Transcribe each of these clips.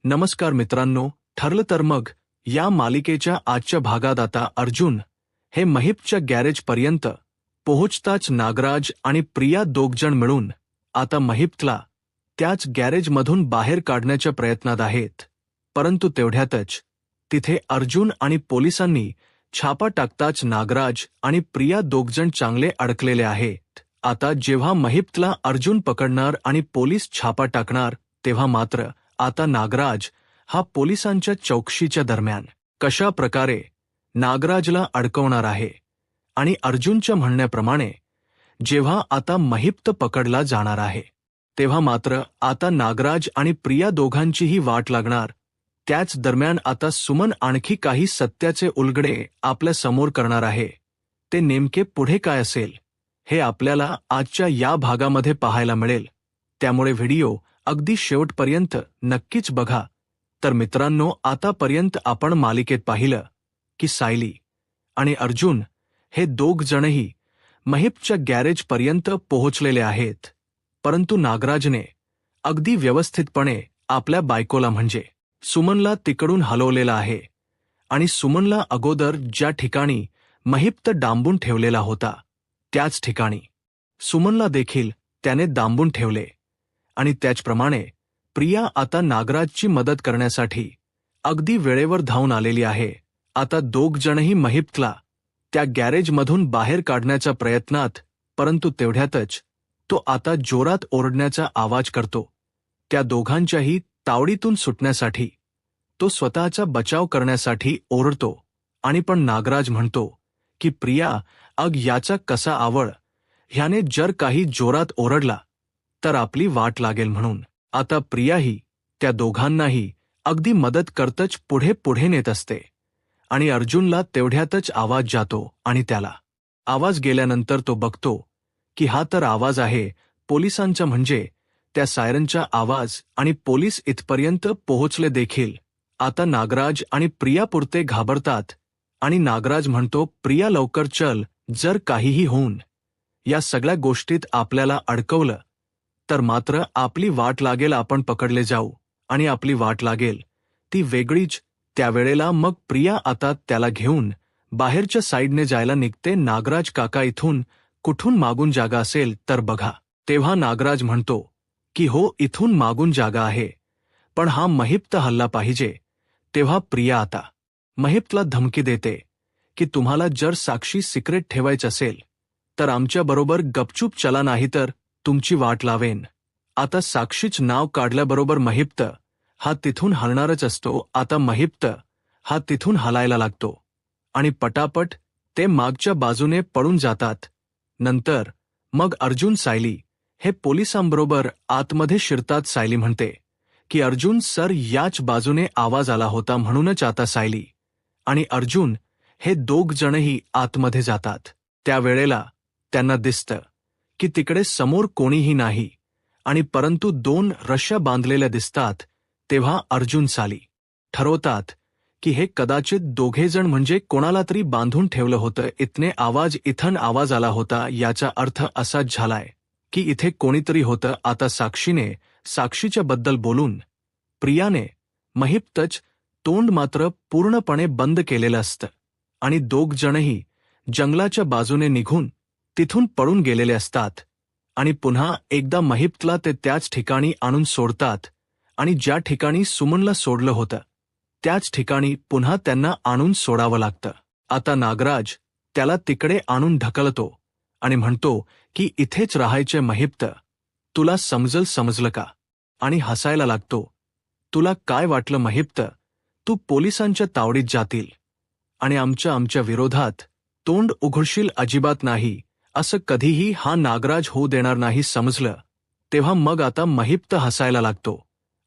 नमस्कार मित्रांनो, ठरलं तर मग या मालिकेच्या आजच्या भागात आता अर्जुन हे महिपच्या गॅरेजपर्यंत पोहोचताच नागराज आणि प्रिया दोघजण मिळून आता महिपला त्याच गॅरेजमधून बाहेर काढण्याच्या प्रयत्नात आहेत. परंतु तेवढ्यातच तिथे अर्जुन आणि पोलिसांनी छापा टाकताच नागराज आणि प्रिया दोघजण चांगले अडकलेले आहेत. आता जेव्हा महिपला अर्जुन पकडणार आणि पोलीस छापा टाकणार तेव्हा मात्र आता नागराज हा पोलिसांच्या चौकशीच्या दरम्यान कशा प्रकारे नागराजला अडकवणार आहे आणि अर्जुनच्या म्हणण्याप्रमाणे जेव्हा आता महिप पकडला जाणार आहे तेव्हा मात्र आता नागराज आणि प्रिया दोघांचीही वाट लागणार. त्याच दरम्यान आता सुमन आणखी काही सत्याचे उलगडे आपल्या समोर करणार आहे. ते नेमके पुढे काय असेल हे आपल्याला आजच्या या भागामध्ये पाहायला मिळेल. त्यामुळे व्हिडिओ अगदी शेवटपर्यंत नक्कीच बघा. तर मित्रांनो, आतापर्यंत आपण मालिकेत पाहिलं की सायली आणि अर्जुन हे दोघ जणही महिपच्या गॅरेजपर्यंत पोहोचलेले आहेत. परंतु नागराजने अगदी व्यवस्थितपणे आपल्या बायकोला म्हणजे सुमनला तिकडून हलवलेला आहे आणि सुमनला अगोदर ज्या ठिकाणी महिप डांबून ठेवलेला होता त्याच ठिकाणी सुमनला देखील त्याने डांबून ठेवले. आणि त्याचप्रमाणे प्रिया आता नागराजची मदत करण्यासाठी अगदी वेळेवर धावून आलेली आहे. आता दोघ जणही महिपला त्या गॅरेजमधून बाहेर काढण्याच्या प्रयत्नात, परंतु तेवढ्यातच तो आता जोरात ओरडण्याचा आवाज करतो. त्या दोघांच्याही तावडीतून सुटण्यासाठी तो स्वतःचा बचाव करण्यासाठी ओरडतो. आणि पण नागराज म्हणतो की प्रिया, अग याचा कसा आवड, ह्याने जर काही जोरात ओरडला तर आपली वाट लागेल म्हणून. आता प्रियाही त्या दोघांनाही अगदी मदत करतच पुढे पुढे नेत असते. आणि अर्जुनला तेवढ्यातच आवाज जातो आणि त्याला आवाज गेल्यानंतर तो बघतो की हा तर आवाज आहे पोलिसांचा, म्हणजे त्या सायरनचा आवाज. आणि पोलीस इथपर्यंत पोहोचले देखील. आता नागराज आणि प्रिया पुरते घाबरतात आणि नागराज म्हणतो, प्रिया लवकर चल, जर काहीही होऊन या सगळ्या गोष्टीत आपल्याला अडकवलं तर मात्र आपली वाट लागेल, आपण पकडले जाऊ आणि आपली वाट लागेल ती वेगळीच. त्यावेळेला मग प्रिया आता त्याला घेऊन बाहेरच्या साईडने जायला निघते. नागराज काका, इथून कुठून मागून जागा असेल तर बघा. तेव्हा नागराज म्हणतो की हो, इथून मागून जागा आहे, पण हा महिप हल्ला पाहिजे. तेव्हा प्रिया आता महिपला धमकी देते की तुम्हाला जर साक्षी सिक्रेट ठेवायचं असेल तर आमच्याबरोबर गपचूप चला, नाही तर तुमची वाट लावेन. आता साक्षीच नाव काढल्याबरोबर महिप हा तिथून हलणारच असतो. आता महिप हा तिथून हलायला लागतो आणि पटापट ते मागच्या बाजूने पळून जातात. नंतर मग अर्जुन, सायली हे पोलिसांबरोबर आतमध्ये शिरतात. सायली म्हणते की अर्जुन सर, याच बाजूने आवाज आला होता, म्हणूनच आता सायली आणि अर्जुन हे दोघ जणही आतमध्ये जातात. त्यावेळेला त्यांना दिसतं की तिकडे समोर कोणीही नाही आणि परंतु दोन रश्या बांधलेल्या दिसतात. तेव्हा अर्जुन सायली ठरवतात की हे कदाचित दोघेजण म्हणजे कोणाला तरी बांधून ठेवलं होतं. इथन आवाज आला होता, याचा अर्थ असाच झालाय की इथे कोणीतरी होतं. आता साक्षीच्या बद्दल बोलून प्रियाने महिपच तोंड मात्र पूर्णपणे बंद केलेलं असतं आणि दोघ जणही जंगलाच्या बाजूने निघून तिथून पळून गेलेले असतात. आणि पुन्हा एकदा महिपला ते त्याच ठिकाणी आणून सोडतात आणि ज्या ठिकाणी सुमनला सोडलं होतं त्याच ठिकाणी पुन्हा त्यांना आणून सोडावं लागतं. आता नागराज त्याला तिकडे आणून ढकलतो आणि म्हणतो की इथेच राहायचे महिप, तुला समजलं का, आणि हसायला लागतो. तुला काय वाटलं महिप, तू पोलिसांच्या तावडीत जातील आणि आमच्या विरोधात तोंड उघडशील, अजिबात नाही, असं कधीही हा नागराज होऊ देणार नाही, समजलं. तेव्हा मग आता महिप हसायला लागतो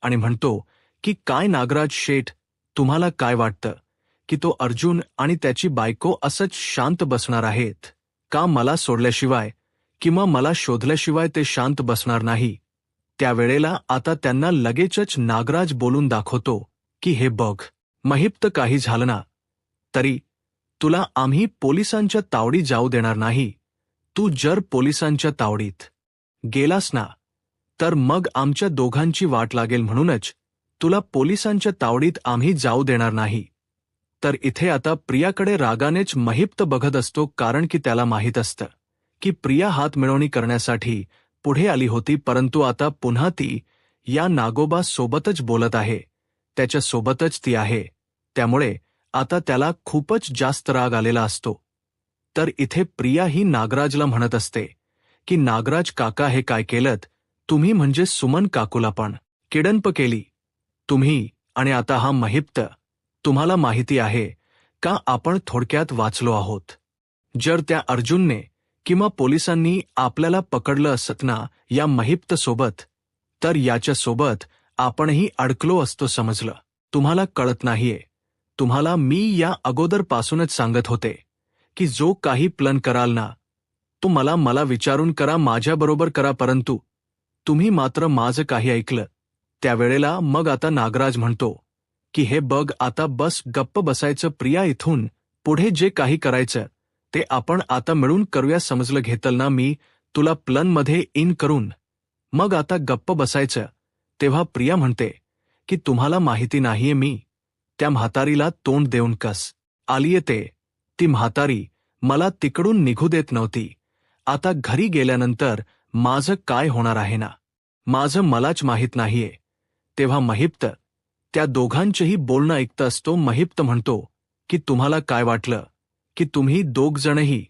आणि म्हणतो की काय नागराज शेठ, तुम्हाला काय वाटतं की तो अर्जुन आणि त्याची बायको असंच शांत बसणार आहेत का? मला सोडल्याशिवाय किंवा मला शोधल्याशिवाय ते शांत बसणार नाही. त्यावेळेला आता त्यांना लगेचच नागराज बोलून दाखवतो की हे बघ महिप, काही झालं ना तरी तुला आम्ही पोलिसांच्या तावडीत जाऊ देणार नाही. तू जर पोलिसांच्या तावडीत गेलास ना तर मग आमच्या दोघांची वाट लागेल, म्हणूनच तुला पोलिसांच्या तावडीत आम्ही जाऊ देणार नाही. तर इथे आता प्रियाकडे रागानेच महिप्त बघत असतो, कारण की त्याला माहीत असतं की प्रिया हात मिळवणी करण्यासाठी पुढे आली होती, परंतु आता पुन्हा ती या नागोबा सोबतच बोलत आहे, त्याच्या सोबतच ती आहे. त्यामुळे आता त्याला खूपच जास्त राग आलेला असतो. तर इथे प्रिया ही नागराजला म्हणत असते की नागराज काका, हे काय केलत तुम्ही, म्हणजे सुमन काकूला पण किडनप केली तुम्ही. आणि आता हा महिप्त, तुम्हाला माहिती आहे का आपण थोडक्यात वाचलो आहोत. जर त्या अर्जुनने किंवा पोलिसांनी आपल्याला पकडलं असत ना या महिप्त सोबत, तर याच्या सोबत आपणही अडकलो असतो, समजलं. तुम्हाला कळत नाहीये. तुम्हाला मी या अगोदरपासूनच सांगत होते की जो काही प्लन कराल ना, तो मला विचारून करा, माझ्याबरोबर करा, परंतु तुम्ही मात्र माझं काही ऐकलं त्यावेळेला. मग आता नागराज म्हणतो की हे बघ, आता बस गप्प बसायचं प्रिया, इथून पुढे जे काही करायचं ते आपण आता मिळून करूया, समजलं. घेतल ना मी तुला प्लनमध्ये इन करून, मग आता गप्प बसायचं. तेव्हा प्रिया म्हणते की तुम्हाला माहिती नाहीये मी त्या म्हातारीला तोंड देऊन कस आलीये ते. ती म्हातारी मला तिकडून निघू देत नव्हती. आता घरी गेल्यानंतर माझं काय होणार आहे ना, माझं मलाच माहीत नाहीये. तेव्हा महिप्त त्या दोघांचेही बोलणं ऐकत असतो. महिप्त म्हणतो की तुम्हाला काय वाटलं की तुम्ही दोघ जणही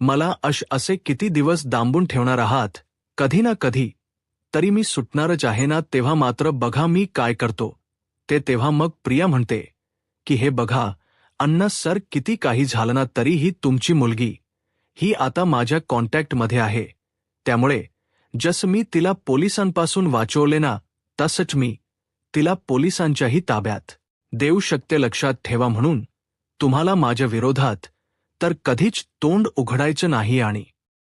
मला असे किती दिवस दांबून ठेवणार आहात, कधी ना कधी तरी मी सुटणारच आहे ना. तेव्हा मात्र बघा मी काय करतो ते. तेव्हा मग प्रिया म्हणते की हे बघा अण्णा सर, किती काही झालं ना तरीही तुमची मुलगी ही आता माझ्या कॉन्टॅक्टमध्ये आहे. त्यामुळे जसं मी तिला पोलिसांपासून वाचवले ना, तसंच मी तिला पोलिसांच्याही ताब्यात देऊ शकते, लक्षात ठेवा. म्हणून तुम्हाला माझ्या विरोधात तर कधीच तोंड उघडायचं नाही. आणि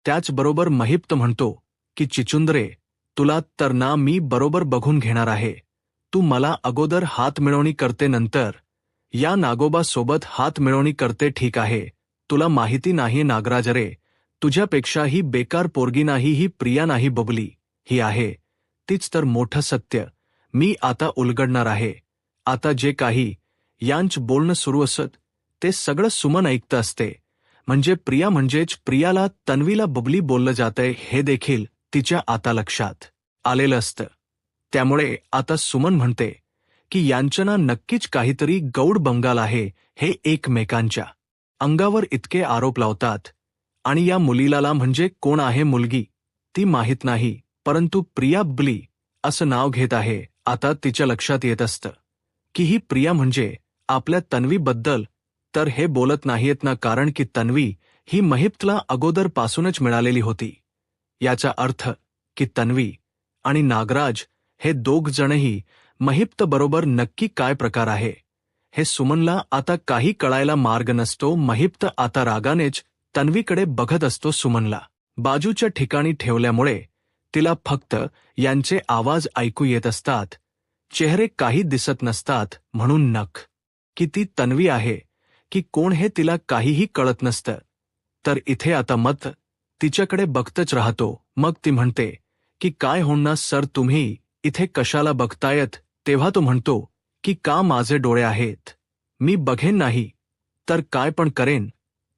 त्याचबरोबर महिप्त म्हणतो की चिचुंद्रे, तुला तर ना मी बरोबर बघून घेणार आहे. तू मला अगोदर हात मिळवणी करते, नंतर या नागोबा सोबत हात मिळवणी करते, ठीक आहे. तुला माहिती नाही नागराज रे, तुझ्यापेक्षा ही बेकार पोरगी नाही ही प्रिया नाही बबली ही आहे. तीच तर मोठं सत्य मी आता उलगडणार आहे. आता जे काही यांच बोलणं सुरू असत ते सगळं सुमन ऐकतं असते. म्हणजे प्रिया, म्हणजेच प्रियाला तन्वीला बबली बोललं जातंय हे देखील तिच्या आता लक्षात आलेलं असतं. त्यामुळे आता सुमन म्हणते की यांचना नक्कीच काहीतरी गौड बंगाल आहे. हे एकमेकांच्या अंगावर इतके आरोप लावतात आणि या मुलीला, म्हणजे कोण आहे मुलगी ती माहीत नाही, परंतु प्रिया बबली असं नाव घेत आहे. आता तिच्या लक्षात येत असतं की ही प्रिया म्हणजे आपल्या तन्वीबद्दल तर हे बोलत नाहीयेत ना, कारण की तन्वी ही महिप्तला अगोदरपासूनच मिळालेली होती. याचा अर्थ की तन्वी आणि नागराज हे दोघ जणही महिप्त बरोबर नक्की काय प्रकार आहे हे सुमनला आता काही कळायला मार्ग नसतो. महिप्त आता रागानेच तन्वीकडे बघत असतो. सुमनला बाजूच्या ठिकाणी ठेवल्यामुळे तिला फक्त यांचे आवाज ऐकू येत असतात, चेहरे काही दिसत नसतात, म्हणून नख की ती तन्वी आहे की कोण हे तिला काहीही कळत नसतं. तर इथे आता मत तिच्याकडे बघतच राहतो. मग ती म्हणते की काय होणार सर, तुम्ही इथे कशाला बघतायत. तेव्हा तो म्हणतो की का माझे डोळे आहेत, मी बघेन नाही तर काय पण करेन.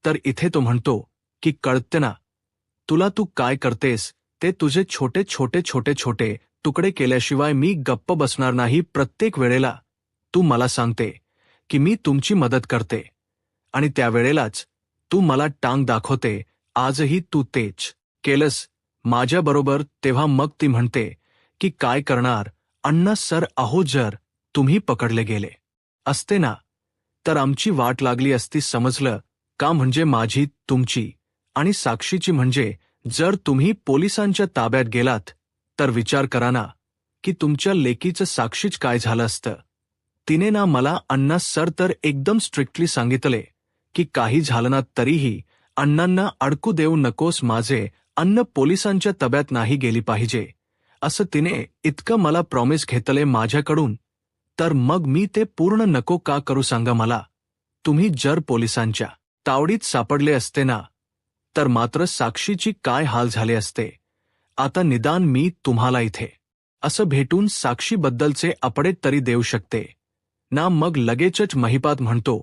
तर इथे तो म्हणतो की कळते ना तुला, तू काय करतेस ते, तुझे छोटे छोटे छोटे छोटे तुकडे केल्याशिवाय मी गप्प बसणार नाही. प्रत्येक वेळेला तू मला सांगते की मी तुमची मदत करते आणि त्यावेळेलाच तू मला टांग दाखवते. आजही तू तेच केलंस माझ्याबरोबर. तेव्हा मग ती म्हणते की काय करणार अण्णा सर, अहो जर तुम्ही पकडले गेले असते ना तर आमची वाट लागली असती, समजलं का. म्हणजे माझी, तुमची आणि साक्षीची. म्हणजे जर तुम्ही पोलिसांच्या ताब्यात गेलात तर विचार करा ना की तुमच्या लेकीचं साक्षीच काय झालं असतं. तिने ना मला अण्णा सर तर एकदम स्ट्रिक्टली सांगितले की काही झालं ना तरीही अण्णांना अडकू देऊ नकोस, माझे अन्न पोलिसांच्या ताब्यात नाही गेली पाहिजे असं तिने इतकं मला प्रॉमिस घेतले माझ्याकडून. तर मग मी ते पूर्ण नको का करू सांगा मला. तुम्ही जर पोलिसांच्या तावडीत सापडले असते ना तर मात्र साक्षीची काय हाल झाले असते. आता निदान मी तुम्हाला इथे असं भेटून साक्षीबद्दलचे अपडे तरी देऊ शकते ना. मग लगेचच महिपात म्हणतो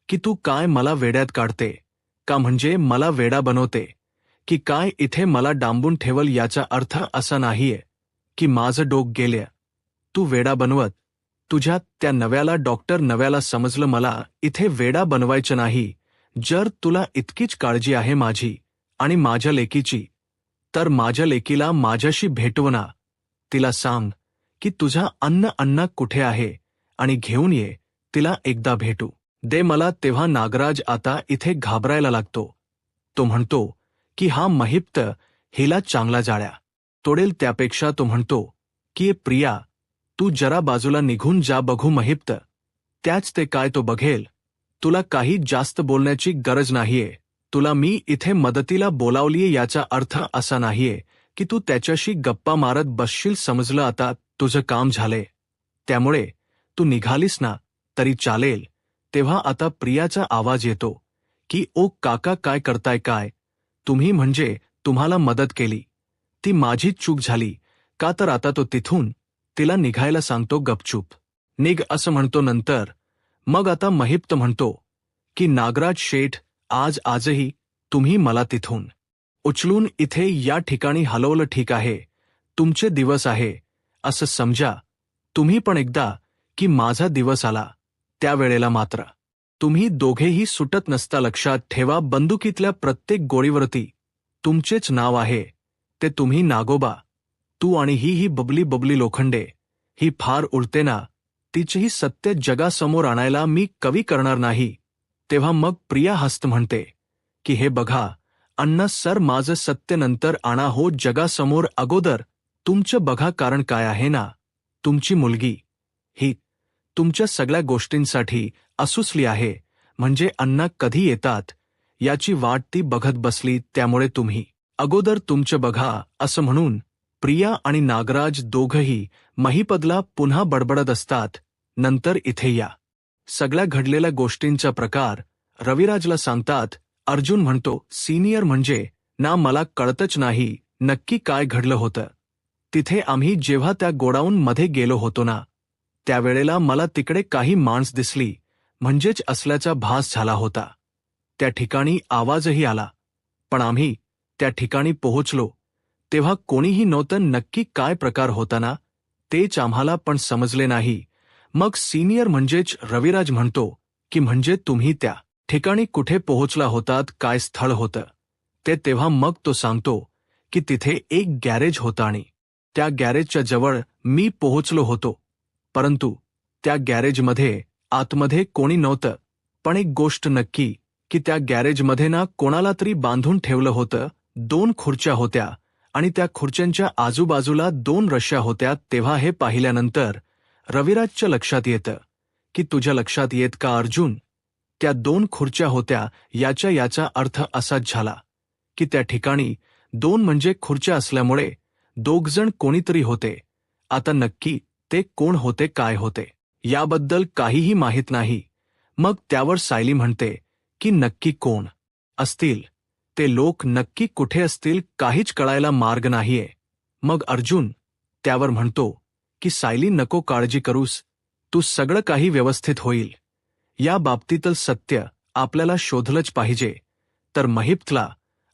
की तू काय मला वेड्यात काढते का, म्हणजे मला वेडा बनवते की काय, इथे मला डांबून ठेवल याचा अर्थ असा नाहीये की माझं डोक गेले. तू वेडा बनवत तुझ्या त्या नव्याला डॉक्टर नव्याला समजलं, मला इथे वेडा बनवायचं नाही. जर तुला इतकीच काळजी आहे माझी आणि माझ्या लेकीची, तर माझ्या लेकीला माझ्याशी भेटव ना. तिला सांग की तुझा अण्णा कुठे आहे आणि घेऊन ये, तिला एकदा भेटू दे मला. तेव्हा नागराज आता इथे घाबरायला लागतो. तो म्हणतो की हा महिप्त हिला चांगला जाळ्या तोडेल. त्यापेक्षा तो म्हणतो की प्रिया, तू जरा बाजूला निघून जा, बघू महिप्त त्याच ते काय तो बघेल. तुला काही जास्त बोलण्याची गरज नाहीये. तुला मी इथे मदतीला बोलावलीये याचा अर्थ असा नाहीये की तू त्याच्याशी गप्पा मारत बसशील, समजलं. आता तुझं काम झाले, त्यामुळे तू निघालीस ना तरी चालेल. तेव्हा आता प्रियाचा आवाज येतो की ओ काका, काय करताय काय तुम्ही, म्हणजे तुम्हाला मदत केली ती माझीच चूक झाली का. तर आता तो तिथून तिला निघायला सांगतो. गपचूप निघ असं म्हणतो. नंतर मग आता महिप्त म्हणतो की नागराज शेठ, आजही तुम्ही मला तिथून उचलून इथे या ठिकाणी हलवलं, ठीक आहे, तुमचे दिवस आहे असं समजा तुम्ही. पण एकदा की माझा दिवस आला त्यावेळेला मात्र तुम्ही दोघेही सुटत नसता. लक्षात ठेवा, बंदुकीतल्या प्रत्येक गोळीवरती तुमचेच नाव आहे. ते तुम्ही नागोबा, तू आणि ही बबली लोखंडे, ही फार उलटे ना. तिचेही सत्य जगासमोर आणायला मी कवी करणार नाही. तेव्हा मग प्रिया हस्त म्हणते की हे बघा अण्णा सर, माझं सत्य नंतर आणा हो जगासमोर, अगोदर तुमचं बघा. कारण काय आहे ना, तुमची मुलगी ही तुमच्या सगळ्या गोष्टींसाठी असुसली आहे. म्हणजे अण्णा कधी येतात याची वाट ती बघत बसली. त्यामुळे तुम्ही अगोदर तुमचं बघा. असं म्हणून प्रिया आणि नागराज दोघंही महिपदला पुन्हा बडबडत असतात. नंतर इथे या सगळ्या घडलेल्या गोष्टींचा प्रकार रविराजला सांगतात. अर्जुन म्हणतो, सिनियर, म्हणजे ना मला कळतच नाही नक्की काय घडलं होतं. तिथे आम्ही जेव्हा त्या गोडाऊन मध्ये गेलो होतो ना, त्यावेळेला मला तिकडे काही माणस दिसली, म्हणजेच असल्याचा भास झाला होता. त्या ठिकाणी आवाजही आला, पण आम्ही त्या ठिकाणी पोहोचलो तेव्हा कोणीही नव्हतं. नक्की काय प्रकार होता ना, तेच आम्हाला पण समजले नाही. मग सिनियर म्हणजेच रविराज म्हणतो की म्हणजे तुम्ही त्या ठिकाणी कुठे पोहोचला होतात, काय स्थळ होतं ते. तेव्हा मग तो सांगतो की तिथे एक गॅरेज होता आणि त्या गॅरेजच्या जवळ मी पोहोचलो होतो. परंतु त्या गॅरेजमध्ये आतमध्ये कोणी नव्हतं. पण एक गोष्ट नक्की की त्या गॅरेजमध्ये ना कोणाला तरी बांधून ठेवलं होतं. 2 खुर्च्या होत्या आणि त्या खुर्च्यांच्या आजूबाजूला 2 रश्या होत्या. तेव्हा हे पाहिल्यानंतर रविराजच्या लक्षात येतं की तुझ्या लक्षात येत का अर्जुन, त्या 2 खुर्च्या होत्या याचा अर्थ असाच झाला की त्या ठिकाणी 2 म्हणजे खुर्च्या असल्यामुळे 2 जण कोणीतरी होते. आता नक्की ते कोण होते, काय होते याबद्दल काहीही माहीत नाही. मग त्यावर सायली म्हणते की नक्की कोण असतील ते लोक, नक्की कुठे असतील, काहीच कळायला मार्ग नाहीये. मग अर्जुन त्यावर म्हणतो की सायली, नको काळजी करूस, तू सगळं काही व्यवस्थित होईल. या बाबतीतलं सत्य आपल्याला शोधलंच पाहिजे. तर महिप्तला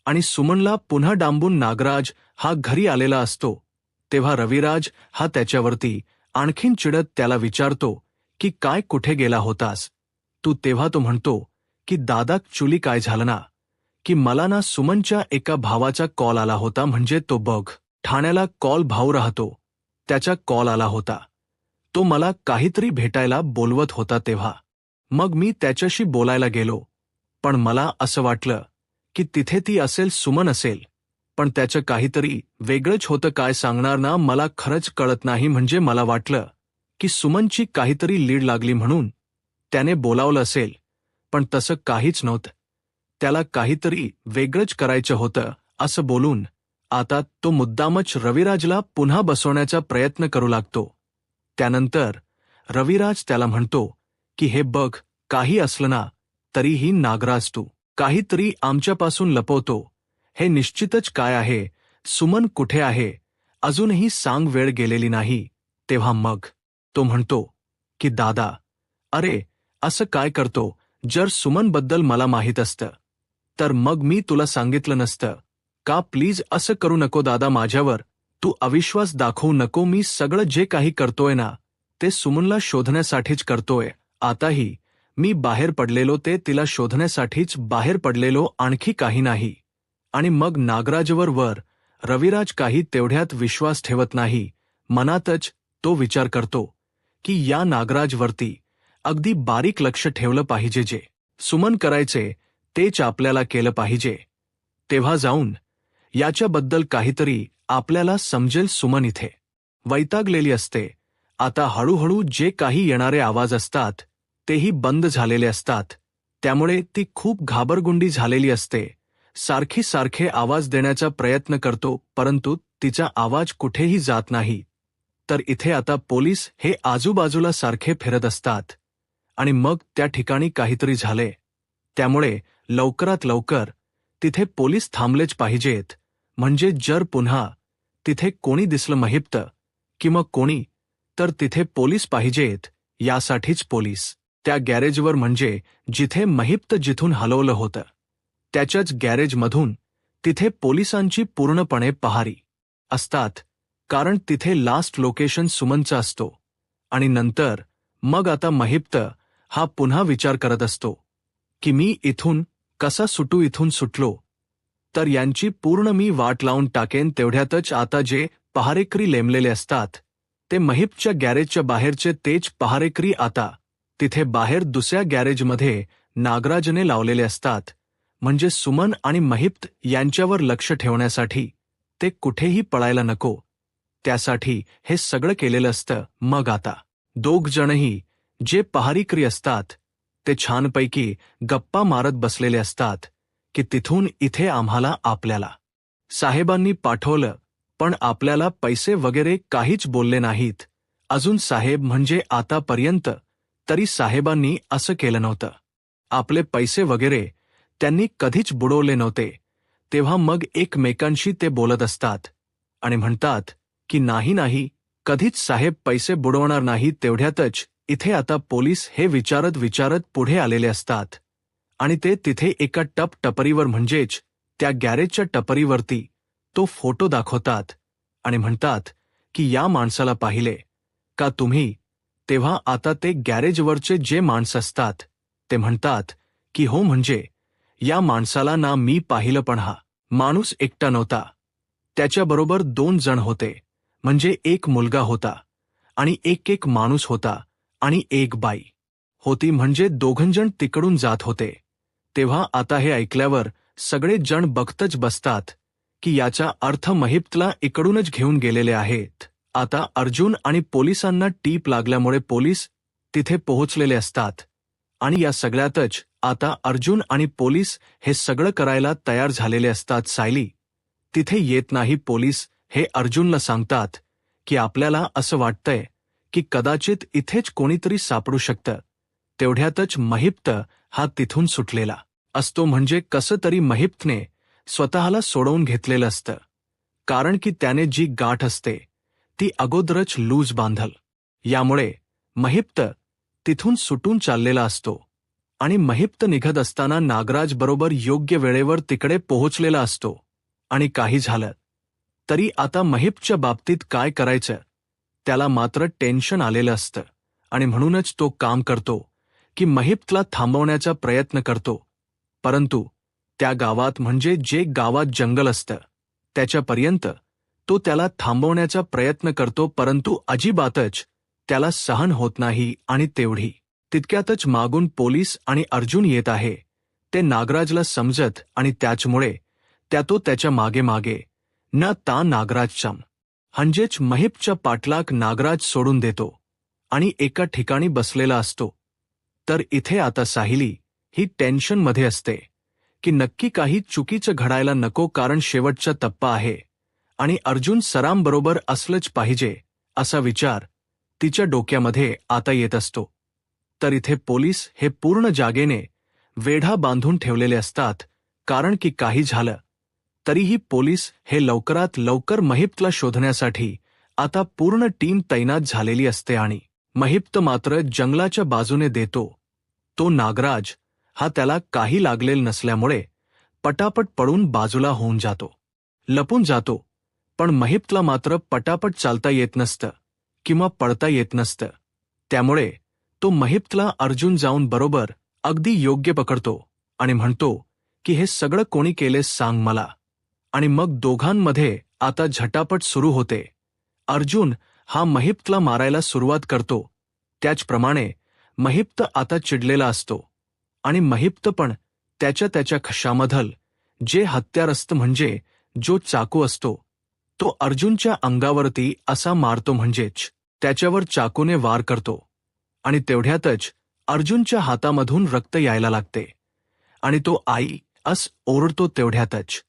आणि सुमनला पुन्हा डांबून नागराज हा घरी आलेला असतो. तेव्हा रविराज हा त्याच्यावरती आणखीन चिडत त्याला विचारतो की काय, कुठे गेला होतास तू. तेव्हा तो म्हणतो की दादा, ऍक्च्युली काय झालं ना की मला ना सुमनच्या एका भावाचा कॉल आला होता. म्हणजे तो बघ ठाण्याला कॉल भाऊ राहतो, त्याचा कॉल आला होता. तो मला काहीतरी भेटायला बोलवत होता. तेव्हा मग मी त्याच्याशी बोलायला गेलो, पण मला असं वाटलं की तिथे ती असेल, सुमन असेल, पण त्याचं काहीतरी वेगळंच होतं. काय सांगणार ना, मला खरंच कळत नाही. म्हणजे मला वाटलं की सुमनची काहीतरी लीड लागली म्हणून त्याने बोलावलं असेल, पण तसं काहीच नव्हतं. त्याला काहीतरी वेगळंच करायचं होतं असं बोलून आता तो मुद्दामच रविराजला पुन्हा बसवण्याचा प्रयत्न करू लागतो. त्यानंतर रविराज त्याला म्हणतो की हे बघ, काही असलं ना तरीही नागराज, तू काहीतरी आमच्यापासून लपवतो. हे निश्चितच काय आहे, सुमन कुठे आहे अजूनही सांग वेळ गेलेली नाही. तेव्हा मग तो म्हणतो की दादा, अरे असं काय करतो, जर सुमनबद्दल मला माहीत असतं तर मग मी तुला सांगितलं नसतं का. प्लीज असं करू नको दादा माझ्यावर, तू अविश्वास दाखवू नको. मी सगळं जे काही करतोय ना ते सुमनला शोधण्यासाठीच करतोय. आताही मी बाहेर पडलेलो ते तिला शोधण्यासाठीच बाहेर पडलेलो, आणखी काही नाही. आणि मग नागराजवर वर रविराज काही तेवढ्यात विश्वास ठेवत नाही. मनातच तो विचार करतो की या नागराजवरती अगदी बारीक लक्ष ठेवलं पाहिजे. जे सुमन करायचे तेच आपल्याला केलं पाहिजे. तेव्हा जाऊन याच्याबद्दल काहीतरी आपल्याला समजेल. सुमन इथे वैतागलेली असते. आता हळूहळू जे काही येणारे आवाज असतात तेही बंद झालेले असतात. त्यामुळे ती खूप घाबरगुंडी झालेली असते. सारखे आवाज देण्याचा प्रयत्न करतो परंतु तिचा आवाज कुठेही जात नाही. तर इथे आता पोलीस हे आजूबाजूला सारखे फिरत असतात आणि मग त्या ठिकाणी काहीतरी झाले. त्यामुळे लवकरात लवकर तिथे पोलीस थांबलेच पाहिजेत. म्हणजे जर पुन्हा तिथे कोणी दिसलं महिप्त किंवा कोणी, तर तिथे पोलीस पाहिजेत. यासाठीच पोलीस त्या गॅरेजवर, म्हणजे जिथे महिप्त जिथून हलवलं होतं त्याच्याच गॅरेजमधून तिथे पोलिसांची पूर्णपणे पहारी असतात. कारण तिथे लास्ट लोकेशन सुमनचा असतो. आणि नंतर मग आता महिप्त हा पुन्हा विचार करत असतो की मी इथून कसा सुटू. इथून सुटलो तर यांची पूर्ण मी वाट लावून टाकेन. तेवढ्यातच आता जे पहारेकरी लेमलेले असतात ते महिप्तच्या गॅरेजच्या बाहेरचे तेच पहारेकरी आता तिथे बाहेर दुसऱ्या गॅरेजमध्ये नागराजने लावलेले असतात. म्हणजे सुमन आणि महिप्त यांच्यावर लक्ष ठेवण्यासाठी ते कुठेही पळायला नको, त्यासाठी हे सगळं केलेलं असतं. मग आता दोघ जणही जे पहारेकरी असतात ते छानपैकी गप्पा मारत बसलेले असतात की तिथून इथे आम्हाला आपल्याला साहेबांनी पाठवलं, पण आपल्याला पैसे वगैरे काहीच बोलले नाहीत अजून. साहेब म्हणजे आतापर्यंत तरी साहेबांनी असं केलं नव्हतं. आपले पैसे वगैरे त्यांनी कधीच बुडवले नव्हते. तेव्हा मग एकमेकांशी ते बोलत असतात आणि म्हणतात की नाही, कधीच साहेब पैसे बुडवणार नाही. तेवढ्यातच इथे आता पोलीस हे विचारत पुढे आलेले असतात आणि ते तिथे एका टपरीवर, म्हणजेच त्या गॅरेजच्या टपरीवरती तो फोटो दाखवतात आणि म्हणतात की या माणसाला पाहिले का तुम्ही. तेव्हा आता ते गॅरेजवरचे जे माणसं असतात ते म्हणतात की हो, म्हणजे या माणसाला ना मी पाहिलं, पण हा माणूस एकटा नव्हता. त्याच्याबरोबर 2 जण होते. म्हणजे एक मुलगा होता आणि एक माणूस होता आणि एक बाई होती. म्हणजे दोघंजण तिकडून जात होते. तेव्हा आता हे ऐकल्यावर सगळे जण बघतच बसतात की याचा अर्थ महिप्तला इकडूनच घेऊन गेलेले आहेत. आता अर्जुन आणि पोलिसांना टीप लागल्यामुळे पोलीस तिथे पोहोचलेले असतात आणि या सगळ्यातच आता अर्जुन आणि पोलीस हे सगळं करायला तयार झालेले असतात. सायली तिथे येत नाही. पोलीस हे अर्जुनला सांगतात की आपल्याला असं वाटतंय की कदाचित इथेच कोणीतरी सापडू शकतं. तेवढ्यातच महिप्त हा तिथून सुटलेला असतो. म्हणजे कसं तरी महिप्तने स्वतःला सोडवून घेतलेलं असतं, कारण की त्याने जी गाठ असते ती अगोदरच लूज बांधल. यामुळे महिप्त तिथून सुटून चाललेला असतो आणि महिप्त निघत असताना नागराज बरोबर योग्य वेळेवर तिकडे पोहोचलेला असतो. आणि काही झालं तरी आता महिप्तच्या बाबतीत काय करायचं त्याला मात्र टेन्शन आलेलं असतं आणि म्हणूनच तो काम करतो की महिप्तला थांबवण्याचा प्रयत्न करतो. परंतु त्या गावात, म्हणजे जे गावात जंगल असतं त्याच्यापर्यंत तो त्याला थांबवण्याचा प्रयत्न करतो, परंतु अजिबातच त्याला सहन होत नाही. आणि तितक्यातच मागून पोलीस आणि अर्जुन येत आहे. ते नागराजला समजत आणि त्याचमुळे त्याच्या मागे न ता नागराजच्या म्हणजेच महिप्तच्या पाठलाग नागराज सोडून देतो आणि एका ठिकाणी बसलेला असतो. तर इथे आता सायली ही टेन्शनमध्ये असते की नक्की काही चुकीचं घडायला नको, कारण शेवटचा टप्पा आहे आणि अर्जुन सरामबरोबर असलंच पाहिजे असा विचार तिच्या डोक्यामध्ये आता येत असतो. तर इथे पोलीस हे पूर्ण जागेने वेढा बांधून ठेवलेले असतात, कारण की काही झालं तरीही पोलीस हे लवकरात लवकर महिप्तला शोधण्यासाठी आता पूर्ण टीम तैनात झालेली असते आणि महिप्त मात्र जंगलाच्या बाजूने देतो. तो नागराज हा त्याला काही लागलेल नसल्यामुळे पटापट पडून बाजूला होऊन जातो, लपून जातो. पण महिप्तला मात्र पटापट चालता येत नसतं किंवा पळता येत नसतं. त्यामुळे तो महिप्तला अर्जुन जाऊन बरोबर अगदी योग्य पकडतो आणि म्हणतो की हे सगळं कोणी केलेस सांग मला. आणि मग दोघांमध्ये आता झटापट सुरू होते. अर्जुन हा महिप्तला मारायला सुरुवात करतो. त्याचप्रमाणे महिप्त आता चिडलेला असतो आणि महिप्त पण त्याच्या खशामधल जे हत्यार असतं म्हणजे जो चाकू असतो तो अर्जुनच्या अंगावरती असा मारतो, म्हणजेच त्याच्यावर चाकूने वार करतो. आणि तेवढ्यातच अर्जुनच्या हातामधून रक्त यायला लागते आणि तो आई अस ओरडतो. तेवढ्यातच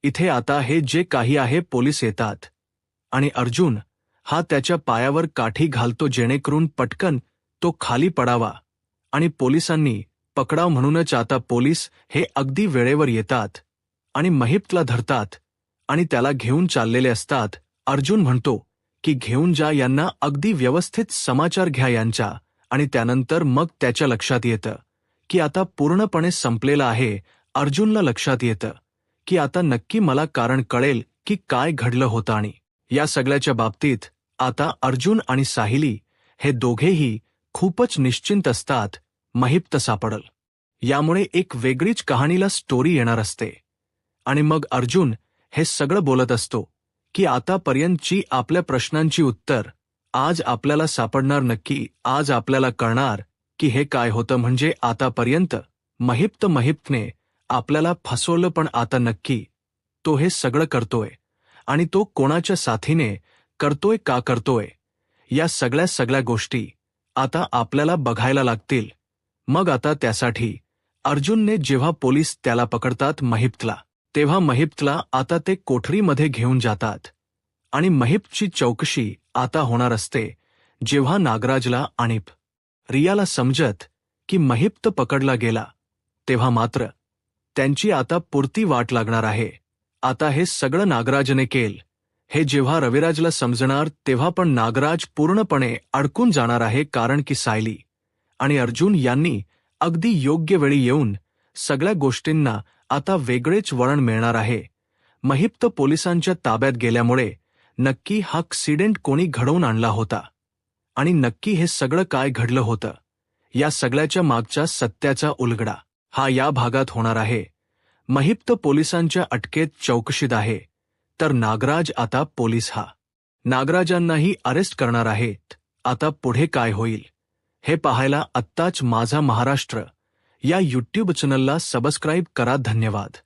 इथे आता हे जे काही आहे पोलीस येतात आणि अर्जुन हा त्याच्या पायावर काठी घालतो जेणेकरून पटकन तो खाली पडावा आणि पोलिसांनी पकडाव. म्हणूनच आता पोलीस हे अगदी वेळेवर येतात आणि महिप्तला धरतात आणि त्याला घेऊन चाललेले असतात. अर्जुन म्हणतो की घेऊन जा यांना, अगदी व्यवस्थित समाचार घ्या यांचा. आणि त्यानंतर मग त्याच्या लक्षात येतं की आता पूर्णपणे संपलेलं आहे. अर्जुनला लक्षात येतं की आता नक्की मला कारण कळेल की काय घडलं होतं. आणि या सगळ्याच्या बाबतीत आता अर्जुन आणि साहिली हे दोघेही खूपच निश्चिंत असतात. महिप्त सापडल यामुळे एक वेगळीच कहाणीला स्टोरी येणार असते. आणि मग अर्जुन हे सगळं बोलत असतो की आतापर्यंतची आपल्या प्रश्नांची उत्तर आज आपल्याला सापडणार. नक्की आज आपल्याला कळणार की हे काय होतं. म्हणजे आतापर्यंत महिप्तने आपल्याला फसवलं, पण आता नक्की तो हे सगळं करतोय आणि तो कोणाच्या साथीने करतोय, का करतोय, या सगळ्या गोष्टी आता आपल्याला बघायला लागतील. मग आता त्यासाठी अर्जुनने जेव्हा पोलीस त्याला पकडतात महिप्तला, तेव्हा महिप्तला आता ते कोठरीमध्ये घेऊन जातात आणि महिप्तची चौकशी आता होणार असते. जेव्हा नागराजला आणि रियाला समजत की महिप्त पकडला गेला तेव्हा मात्र त्यांची आता पुरती वाट लागणार आहे. आता हे सगळं नागराजने केलं हे जेव्हा रविराजला समजणार तेव्हा पण नागराज पूर्णपणे अडकून जाणार आहे, कारण की सायली आणि अर्जुन यांनी अगदी योग्य वेळी येऊन सगळ्या गोष्टींना आता वेगळेच वळण मिळणार आहे. महिप्त पोलिसांच्या ताब्यात गेल्यामुळे नक्की हा ॲक्सिडेंट कोणी घडवून आणला होता आणि नक्की हे सगळं काय घडलं होतं, या सगळ्याच्या मागचा सत्याचा उलगडा हा या भागात होणार आहे. महिप्त पोलिसांच्या अटकेत चौकशीत आहे, तर नागराज आता पोलीस हा नागराजांनाही अरेस्ट करणार आहेत. आता पुढे काय होईल हे पाहायला आत्ताच माझा महाराष्ट्र या यूट्यूब चॅनलला सबस्क्राईब करा. धन्यवाद.